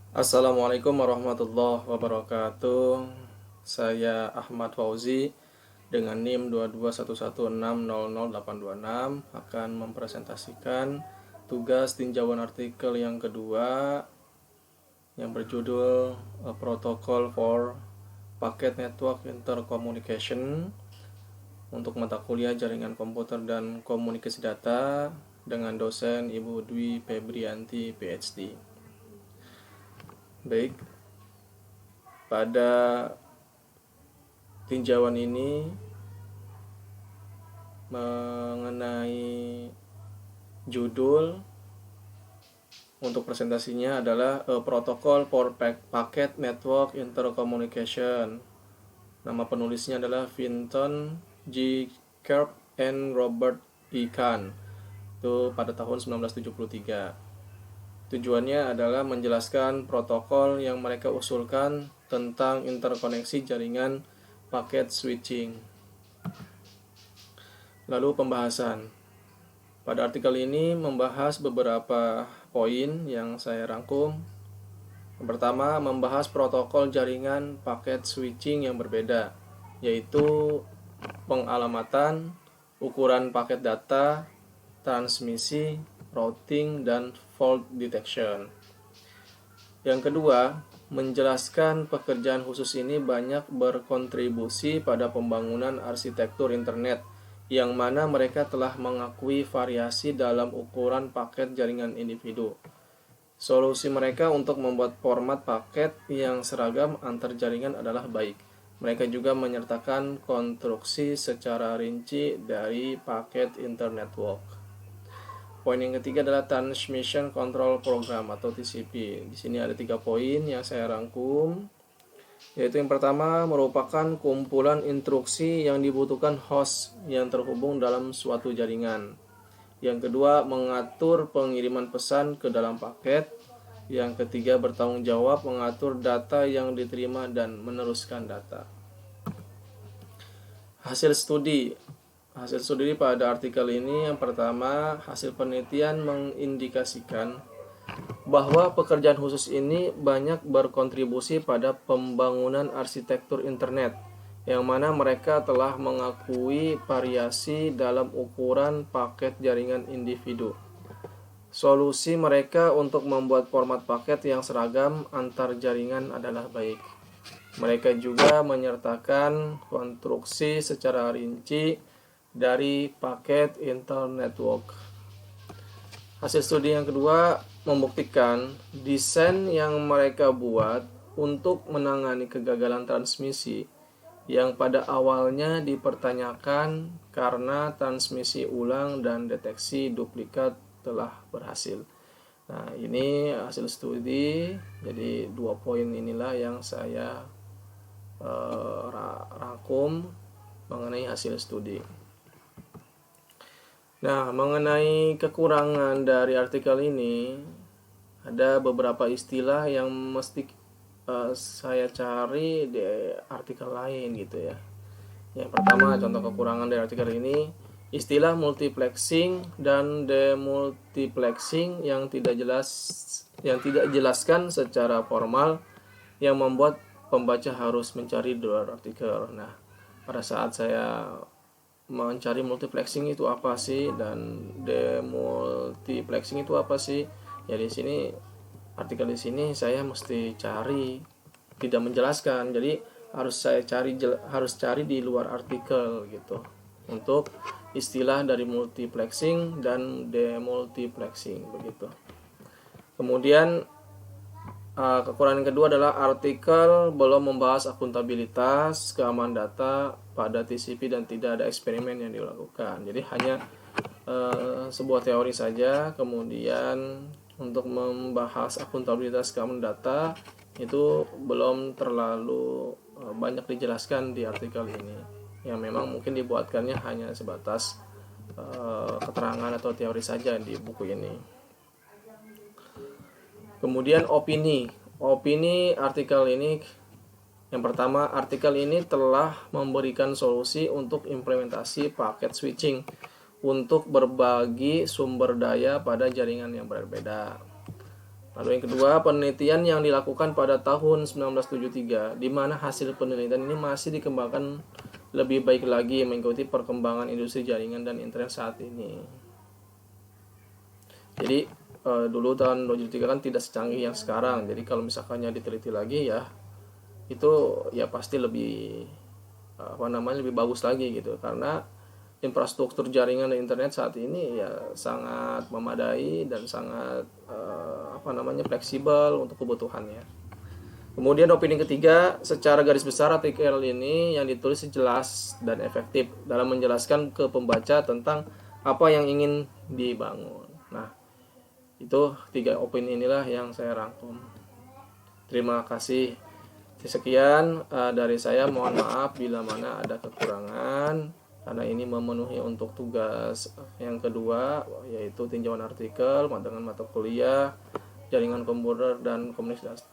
Assalamualaikum warahmatullahi wabarakatuh. Saya Ahmad Fauzi dengan NIM 22116000826 akan mempresentasikan tugas tinjauan artikel yang kedua yang berjudul Protocol for Packet Network Intercommunication untuk mata kuliah Jaringan Komputer dan Komunikasi Data dengan dosen Ibu Dwi Febrianti PhD. Baik, pada tinjauan ini mengenai judul untuk presentasinya adalah Protocol for Packet Network Intercommunication. Nama penulisnya adalah Vinton G. Kerr and Robert E. Kahn. Itu pada tahun 1973. Tujuannya adalah menjelaskan protokol yang mereka usulkan tentang interkoneksi jaringan paket switching. Lalu pembahasan. Pada artikel ini membahas beberapa poin yang saya rangkum. Yang pertama, membahas protokol jaringan paket switching yang berbeda, yaitu pengalamatan, ukuran paket data, transmisi, routing, dan fault detection. Yang kedua, menjelaskan pekerjaan khusus ini banyak berkontribusi pada pembangunan arsitektur internet, yang mana mereka telah mengakui variasi dalam ukuran paket jaringan individu. Solusi mereka untuk membuat format paket yang seragam antar jaringan adalah baik. Mereka juga menyertakan konstruksi secara rinci dari paket internetwork. Poin yang ketiga adalah Transmission Control Program atau TCP. Di sini ada 3 poin yang saya rangkum, yaitu yang pertama merupakan kumpulan instruksi yang dibutuhkan host yang terhubung dalam suatu jaringan. Yang kedua, mengatur pengiriman pesan ke dalam paket. Yang ketiga, bertanggung jawab mengatur data yang diterima dan meneruskan data. Hasil studi pada artikel ini, yang pertama, hasil penelitian mengindikasikan bahwa pekerjaan khusus ini banyak berkontribusi pada pembangunan arsitektur internet, yang mana mereka telah mengakui variasi dalam ukuran paket jaringan individu. Solusi mereka untuk membuat format paket yang seragam antar jaringan adalah baik. Mereka juga menyertakan konstruksi secara rinci dari paket internetwork. Hasil studi yang kedua membuktikan desain yang mereka buat untuk menangani kegagalan transmisi yang pada awalnya dipertanyakan karena transmisi ulang dan deteksi duplikat telah berhasil. Nah, ini hasil studi. Jadi 2 poin inilah yang saya rangkum mengenai hasil studi. Nah, mengenai kekurangan dari artikel ini, ada beberapa istilah yang mesti saya cari di artikel lain gitu ya. Yang pertama, contoh kekurangan dari artikel ini, istilah multiplexing dan demultiplexing yang tidak jelaskan secara formal, yang membuat pembaca harus mencari di luar artikel. Nah, pada saat saya mencari multiplexing itu apa sih dan demultiplexing itu apa sih, ya di sini artikel di sini saya mesti cari, tidak menjelaskan, jadi harus cari di luar artikel gitu untuk istilah dari multiplexing dan demultiplexing begitu. Kemudian kekurangan kedua adalah artikel belum membahas akuntabilitas keamanan data pada TCP dan tidak ada eksperimen yang dilakukan. Jadi hanya sebuah teori saja. Kemudian untuk membahas akuntabilitas keamanan data itu belum terlalu banyak dijelaskan di artikel ini. Yang memang mungkin dibuatkannya hanya sebatas keterangan atau teori saja di buku ini. Kemudian opini artikel ini, yang pertama, artikel ini telah memberikan solusi untuk implementasi paket switching untuk berbagi sumber daya pada jaringan yang berbeda. Lalu yang kedua, penelitian yang dilakukan pada tahun 1973, di mana hasil penelitian ini masih dikembangkan lebih baik lagi mengikuti perkembangan industri jaringan dan internet saat ini. Jadi dulu tahun 2003 kan tidak secanggih yang sekarang. Jadi kalau misalkannya diteliti lagi ya itu ya pasti lebih lebih bagus lagi gitu, karena infrastruktur jaringan dan internet saat ini ya sangat memadai dan sangat fleksibel untuk kebutuhannya. Kemudian opini ketiga, secara garis besar artikel ini yang ditulis jelas dan efektif dalam menjelaskan ke pembaca tentang apa yang ingin dibangun. Nah, itu 3 opini inilah yang saya rangkum. Terima kasih. Sekian dari saya, mohon maaf bila mana ada kekurangan, karena ini memenuhi untuk tugas yang kedua, yaitu tinjauan artikel dengan mata kuliah jaringan komputer dan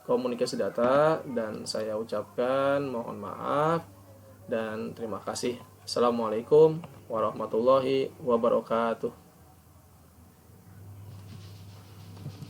komunikasi data, dan saya ucapkan mohon maaf dan terima kasih. Assalamualaikum warahmatullahi wabarakatuh.